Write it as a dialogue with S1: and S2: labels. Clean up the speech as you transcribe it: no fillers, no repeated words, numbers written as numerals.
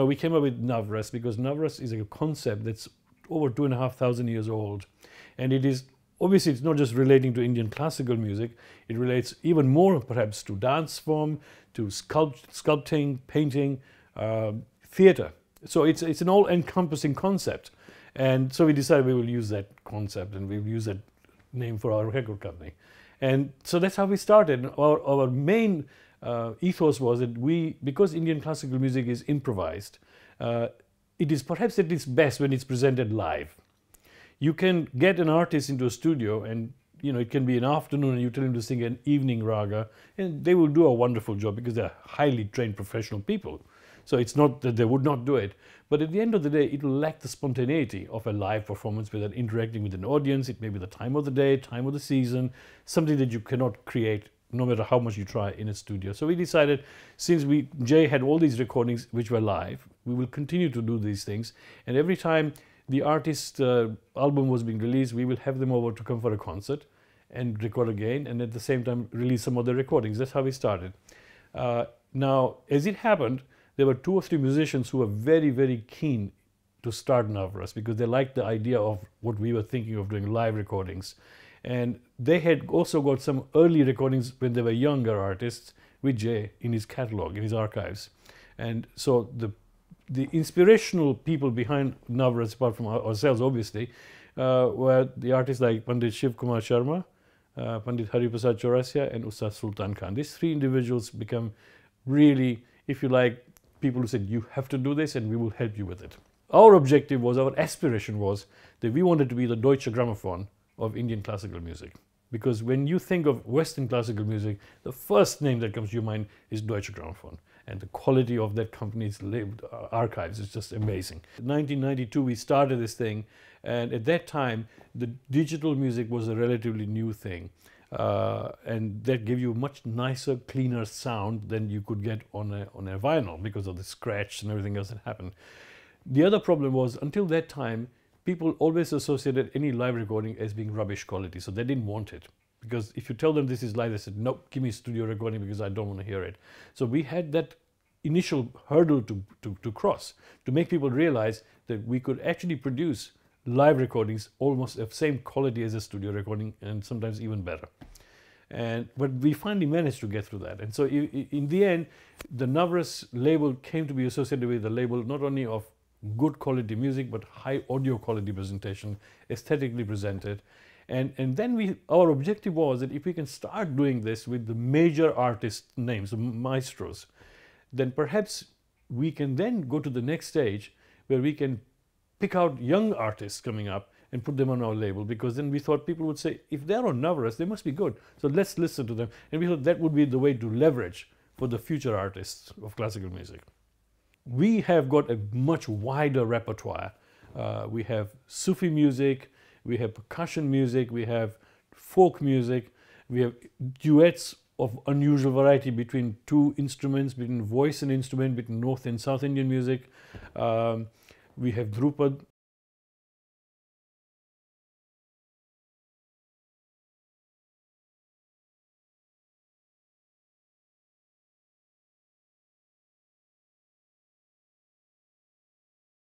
S1: Now, we came up with Navras because Navras is a concept that's over 2,500 years old. And it is, obviously, it's not just relating to Indian classical music. It relates even more, perhaps, to dance form, to sculpting, painting, theatre. So it's an all-encompassing concept. And so we decided we will use that concept and we'll use that name for our record company. And so that's how we started. Our main ethos was that because Indian classical music is improvised, it is perhaps at its best when it's presented live. You can get an artist into a studio and it can be an afternoon and you tell him to sing an evening raga and they will do a wonderful job because they're highly trained professional people. So it's not that they would not do it. But at the end of the day, it will lack the spontaneity of a live performance without interacting with an audience. It may be the time of the day, time of the season, something that you cannot create no matter how much you try in a studio. So we decided, since Jay had all these recordings which were live, we will continue to do these things. And every time the artist's album was being released, we will have them over to come for a concert and record again, and at the same time release some other recordings. That's how we started. Now, as it happened, there were 2 or 3 musicians who were very, very keen to start Navras because they liked the idea of what we were thinking of doing, live recordings. And they had also got some early recordings when they were younger artists with Jay in his catalogue, in his archives. And so the inspirational people behind Navras, apart from ourselves obviously, were the artists like Pandit Shivkumar Sharma, Pandit Prasad Chaurasia and Ustad Sultan. These 3 individuals become really, if you like, people who said, you have to do this and we will help you with it. Our objective was, our aspiration was that we wanted to be the Deutsche Grammophon of Indian classical music. Because when you think of Western classical music, the first name that comes to your mind is Deutsche Grammophon. And the quality of that company's archives is just amazing. In 1992, we started this thing. And at that time, the digital music was a relatively new thing. And that gave you much nicer, cleaner sound than you could get on a vinyl because of the scratch and everything else that happened. The other problem was, until that time, people always associated any live recording as being rubbish quality, so they didn't want it. Because if you tell them this is live, they said, nope, give me studio recording because I don't want to hear it. So we had that initial hurdle to cross, to make people realize that we could actually produce live recordings almost of same quality as a studio recording and sometimes even better. But we finally managed to get through that. And so in the end, the Navras label came to be associated with the label not only of good quality music, but high audio quality presentation, aesthetically presented. And then our objective was that if we can start doing this with the major artist names, the maestros, then perhaps we can then go to the next stage where we can pick out young artists coming up and put them on our label, because then we thought people would say, if they're on Navras, they must be good. So let's listen to them. And we thought that would be the way to leverage for the future artists of classical music. We have got a much wider repertoire. We have Sufi music, we have percussion music, we have folk music, we have duets of unusual variety between 2 instruments, between voice and instrument, between North and South Indian music. We have Drupad,